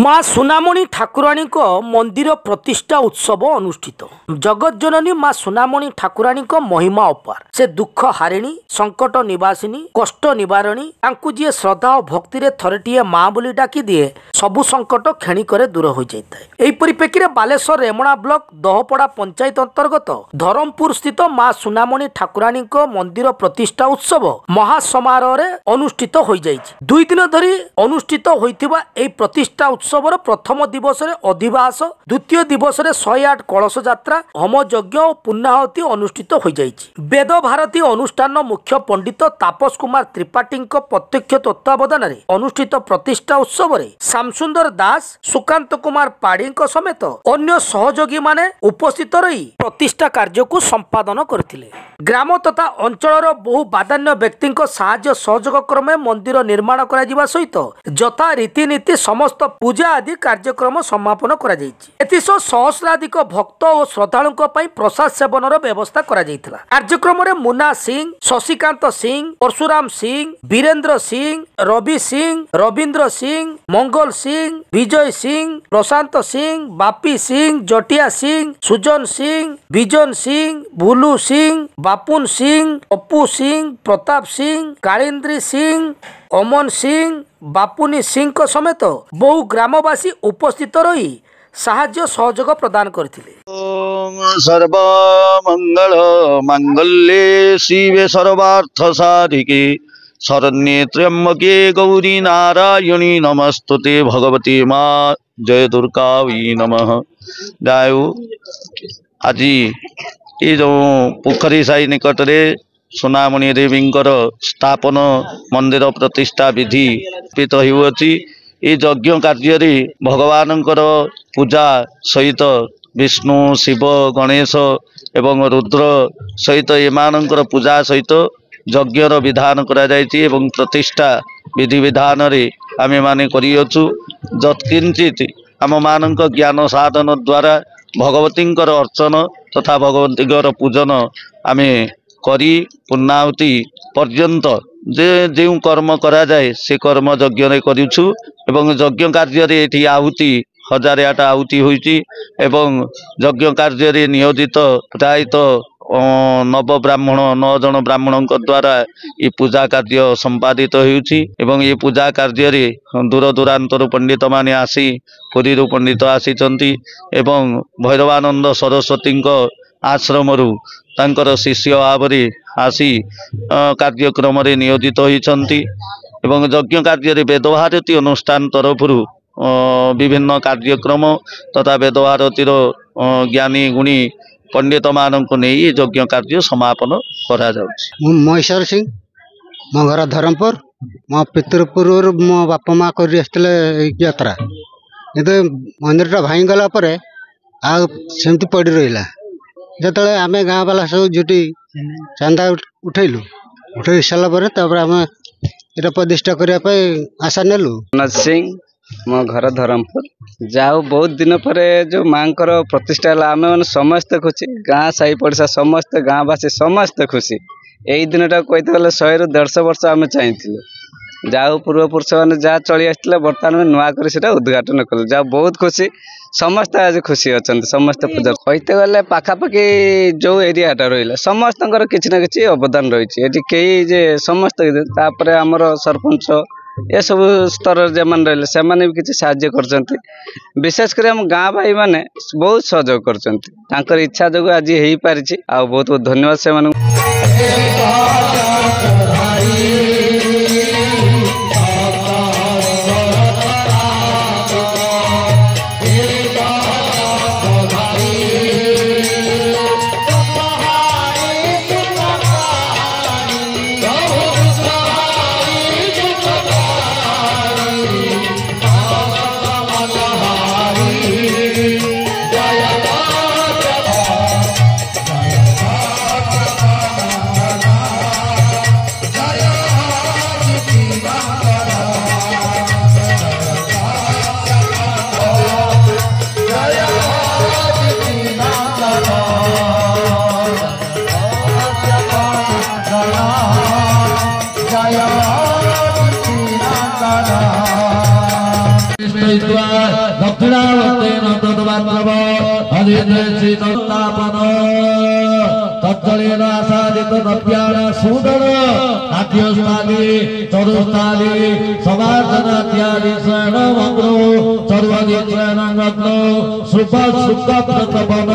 माँ सुनामणि ठाकुराणी मंदिर प्रतिष्ठा उत्सव अनुष्ठित। जगज्जननी माँ सुनामणि ठाकुराणी महिमा अपार। से दुख हारिणी, संकट निवासिनी, कष्ट निवारणी। तांकु जी श्रद्धा और भक्ति रे थरटिए माँ बोली डाकी दिए सबु संकट क्षणिक दूर हो जाए। यही परिप्रेक्षी बालेश्वर रेमणा ब्लॉक दहपड़ा पंचायत अंतर्गत धरमपुर स्थित माँ सुनामणि ठाकुराणी मंदिर प्रतिष्ठा उत्सव महासमारोह अनुष्ठित हो जाए। 2 दिन धरी अनुष्ठित होइथिबा एई प्रतिष्ठा उत्सवर प्रथम दिवस अधिवास, द्वितीय दिवस 108 कलश यात्रा, होम यज्ञ और पुण्याहुति अनुष्ठित हो जाइछि। वेद भारती अनुष्ठान मुख्य पंडित तापस कुमार त्रिपाठी प्रत्यक्ष तत्वावधान अनुष्ठित प्रतिष्ठा उत्सव श्यामसुंदर दास, सुकांत कुमार पाढ़ी समेत अन्य सहयोगी माने उपस्थित रही प्रतिष्ठा कार्य को संपादन करथिले। ग्राम तथा अंचलर बहु बाधान्य व्यक्ति साहाय्य सहयोग क्रमे मंदिर निर्माण करा जिबा सहित यथा रीतिनीति समस्त पूजा आदि कार्यक्रम समापन करा जायछि। एतिसो सहस्राधिक भक्त और श्रद्धालुओं पई प्रसाद सेवनर व्यवस्था करा जायथिला। कार्यक्रम रे मुन्ना सिंह, शशिकांत सिंह, परशुराम सिंह, वीरेंद्र सिंह, रवि सिंह, रविंद्र सिंह, मंगल सिंह, विजय सिंह, प्रशांत सिंह, बापी सिंह, जटिया सिंह, सुजन सिंह, विजन सिंह, भुलू सिंह, बापुन सिंह, अपू सिंह, प्रताप सिंह, कालिंद्री सिंह, अमन सिंह, बापुनी सिंह समेत बहु ग्रामवासी उपस्थित रही साहाय्य सहयोग प्रदान करथिले। ओम सर्व मंगल मांगल्ये शिवे सर्वार्थ साधिके शरण्ये त्र्यंबके गौरी नारायणी नमस्तुते भगवती माँ जय दुर्गा वै नमः। जायो आज ये जो पोखरी साई निकट रे सुनामणि देवींकर स्थापन मंदिर प्रतिष्ठा विधि पित होउछि। ये यज्ञ कार्य भगवान पूजा सहित विष्णु, शिव, गणेश एवं रुद्र सहित एमानंकर पूजा सहित यज्ञर विधान करा जायछि एवं प्रतिष्ठा विधि विधान रे आमे माने करियछु। जत्किंचित आम मानक ज्ञान साधन द्वारा भगवतींकर अर्चन तथा भगवतींकर पूजन आमे करी पुण्याहुति पर्यंत जे कर्म करा जाए से कर्म यज्ञ रे करिछु एवं यज्ञ कार्य रे एठी आहुति 1008 आहुति होइछि एवं यज्ञ कार्य रे नियोजित प्रायतः 9 ब्राह्मण 9 जन ब्राह्मणों द्वारा ये पूजा कार्य संपादित होइछि एवं ये पूजा कार्य रे दूर दूरांतर पंडित माने आसी पुरी पंडित आसीचंती एवं भैरवानंद सरस्वती आश्रम तांकर शिष्य भाव आसी कार्यक्रम रे नियोजित होइछंती एवं यज्ञ कार्य रे वेद भारती अनुष्ठान तरफ विभिन्न कार्यक्रम तथा वेद भारती ज्ञानी गुणी पंडित मानक नहीं यज्ञ कार्य समापन करा जाउछि। महेश्वर सिंह, मो घर धरमपुर, मो पितृपुर मो बापा माँ कर यात्रा ये मंदिर भाई गला सेमती पड़ रहा। जो आम गाँ वाला सब जुटी चांदा उठेलु उठे सारापर आम ये प्रतिष्ठा करने आशा नेलु। मनोज सिंह, मो घर धरमपुर। जाओ बहुत दिन पर जो माँ प्रतिष्ठा है आम मैंने समस्त खुशी, गाँ साई पड़सा समस्त गाँवासी समस्त खुशी। यही दिन टा कहते गले 100 ରୁ 150 वर्ष आम चाहिए। जाओ पूर्वपुरुष मैंने जहाँ चली आसते बर्तमान नुआ कर उद्घाटन कल। जाओ बहुत खुशी, समस्त आज खुशी अच्छा समस्त पूजा कहते गले पाखापाखि जो एरियाटा रहा समस्त किसी ना कि अवदान रही कई समस्त आमर सरपंच ये सब स्तर जो रही से भी किसी साहाय्य कर विशेष कर आम गाँ भाई मैंने बहुत सहयोग कर इच्छा जो आज हो पारी। आ बहुत बहुत धन्यवाद से। दक्षिणावर्तेन तद्वात्रव अधिदेशितोत्तापन तत्तलेन आसादित नव्याण सूदन नाट्यस्थाली चतुस्थाली समार्दनात्यादि शरण मंगलो सर्वादि शरण रत्नो सुख सुख प्रतपन